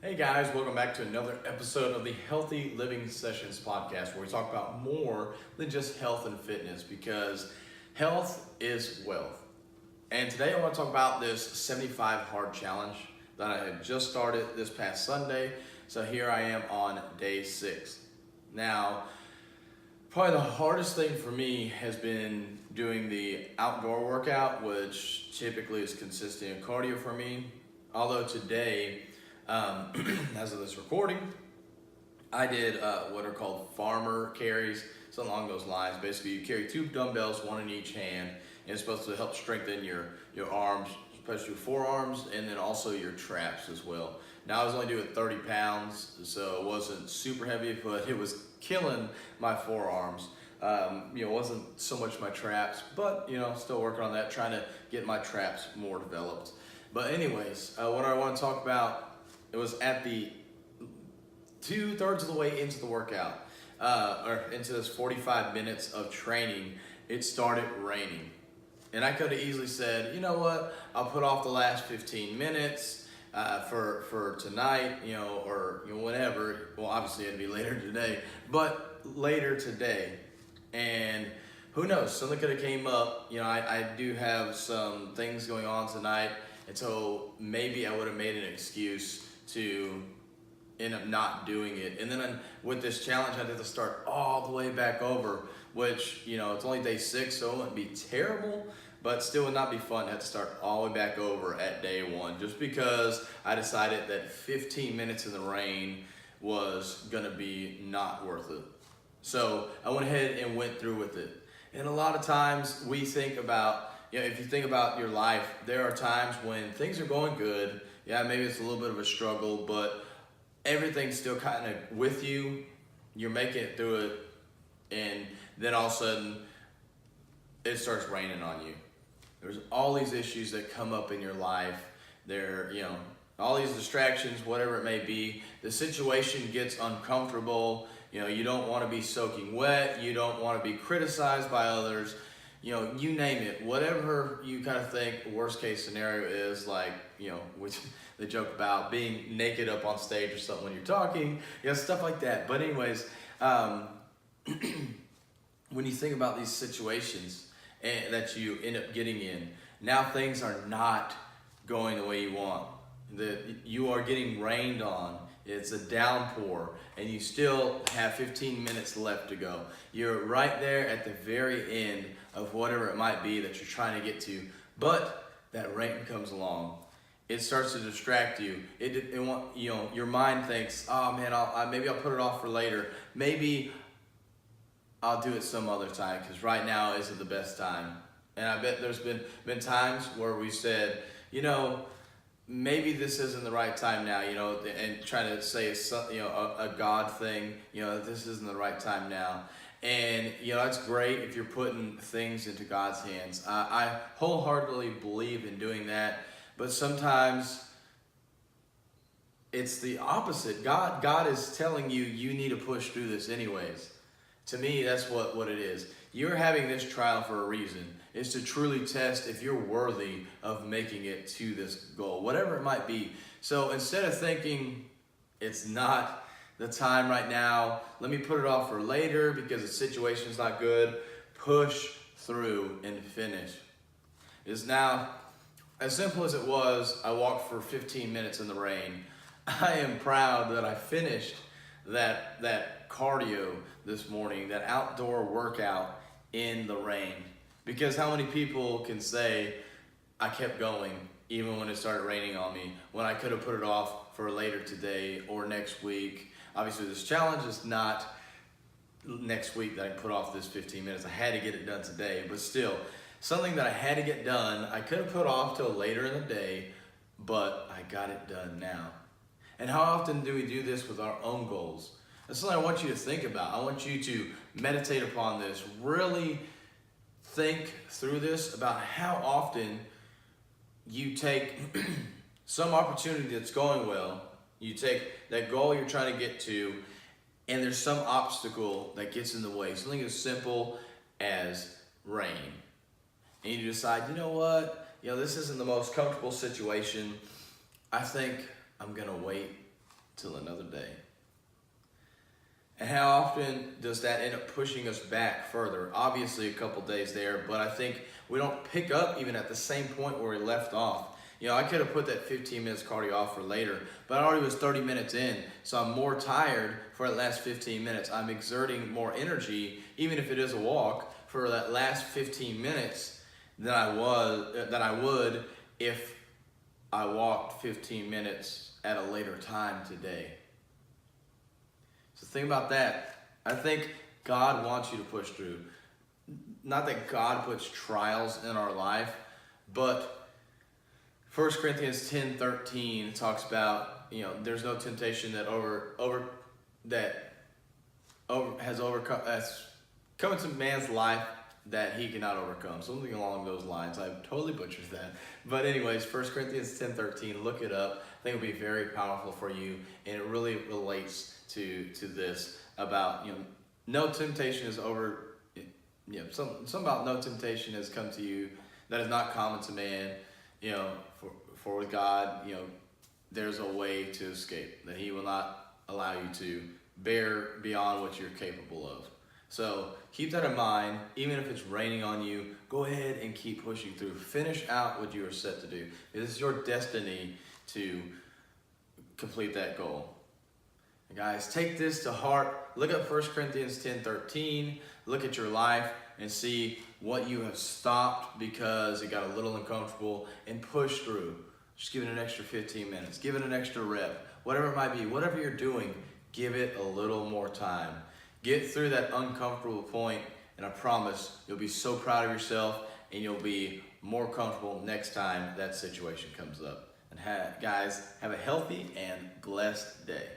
Hey guys, welcome back to another episode of the Healthy Living Sessions podcast, where we talk about more than just health and fitness, because health is wealth. And today I want to talk about this 75 hard challenge that I had just started this past Sunday. So here I am on day 6. Now, probably the hardest thing for me has been doing the outdoor workout, which typically is consisting of cardio for me. Although today, as of this recording, I did what are called farmer carries, something along those lines. Basically, you carry 2 dumbbells, one in each hand, and it's supposed to help strengthen your arms, especially your forearms, and then also your traps as well. Now, I was only doing 30 pounds, so it wasn't super heavy, but it was killing my forearms. It wasn't so much my traps, but still working on that, trying to get my traps more developed. But anyways, what I want to talk about, it was at the 2/3 of the way into the workout, or into this 45 minutes of training, it started raining. And I could have easily said, you know what, I'll put off the last 15 minutes for tonight, or whenever. Well, obviously it'd be later today, but later today. And who knows, something could have came up. I do have some things going on tonight, and so maybe I would have made an excuse to end up not doing it. And then with this challenge, I had to start all the way back over, which, it's only day 6, so it wouldn't be terrible, but still would not be fun to have to start all the way back over at day 1, just because I decided that 15 minutes in the rain was gonna be not worth it. So I went ahead and went through with it. And a lot of times we think about, if you think about your life, there are times when things are going good. Yeah, maybe it's a little bit of a struggle, but everything's still kind of with you. You're making it through it, and then all of a sudden, it starts raining on you. There's all these issues that come up in your life. All these distractions, whatever it may be. The situation gets uncomfortable. You don't want to be soaking wet. You don't want to be criticized by others. You name it, whatever you kind of think worst case scenario is, like, which they joke about being naked up on stage or something when you're talking, stuff like that. But anyways, when you think about these situations that you end up getting in, now things are not going the way you want. That you are getting rained on. It's a downpour, and you still have 15 minutes left to go. You're right there at the very end of whatever it might be that you're trying to get to, but that rain comes along. It starts to distract you. Your mind thinks, oh man, maybe I'll put it off for later. Maybe I'll do it some other time, because right now isn't the best time. And I bet there's been times where we said, maybe this isn't the right time now, and trying to say a God thing, this isn't the right time now. And, that's great if you're putting things into God's hands. I wholeheartedly believe in doing that, but sometimes it's the opposite. God is telling you, you need to push through this anyways. To me, that's what it is. You're having this trial for a reason. It's to truly test if you're worthy of making it to this goal, whatever it might be. So instead of thinking it's not the time right now, let me put it off for later because the situation's not good, push through and finish. It's now, as simple as it was, I walked for 15 minutes in the rain. I am proud that I finished that cardio this morning, that outdoor workout in the rain. Because how many people can say, I kept going even when it started raining on me, when I could have put it off for later today or next week? Obviously, this challenge is not next week that I put off this 15 minutes. I had to get it done today, but still, something that I had to get done, I could have put off till later in the day, but I got it done now. And how often do we do this with our own goals? That's something I want you to think about. I want you to meditate upon this, really think through this about how often you take some opportunity that's going well, you take that goal you're trying to get to, and there's some obstacle that gets in the way. Something as simple as rain. And you decide, you know what? This isn't the most comfortable situation. I think I'm gonna wait till another day. And how often does that end up pushing us back further? Obviously a couple days there, but I think we don't pick up even at the same point where we left off. I could have put that 15 minutes cardio off for later, but I already was 30 minutes in, so I'm more tired for the last 15 minutes. I'm exerting more energy, even if it is a walk, for that last 15 minutes than I would if I walked 15 minutes at a later time today. So think about that. I think God wants you to push through. Not that God puts trials in our life, but 1 Corinthians 10:13 talks about, there's no temptation that has come into man's life that he cannot overcome. Something along those lines. I totally butchered that. But anyways, 1 Corinthians 10:13, look it up. I think it'll be very powerful for you, and it really relates to this about, no temptation is over, some about no temptation has come to you that is not common to man. For with God, there's a way to escape, that he will not allow you to bear beyond what you're capable of. So keep that in mind. Even if it's raining on you, go ahead and keep pushing through. Finish out what you are set to do. It is your destiny to complete that goal. And guys, take this to heart. Look at 1 Corinthians 10:13. Look at your life and see what you have stopped because it got a little uncomfortable, and push through. Just give it an extra 15 minutes. Give it an extra rep. Whatever it might be, whatever you're doing, give it a little more time. Get through that uncomfortable point, and I promise you'll be so proud of yourself, and you'll be more comfortable next time that situation comes up. And guys, have a healthy and blessed day.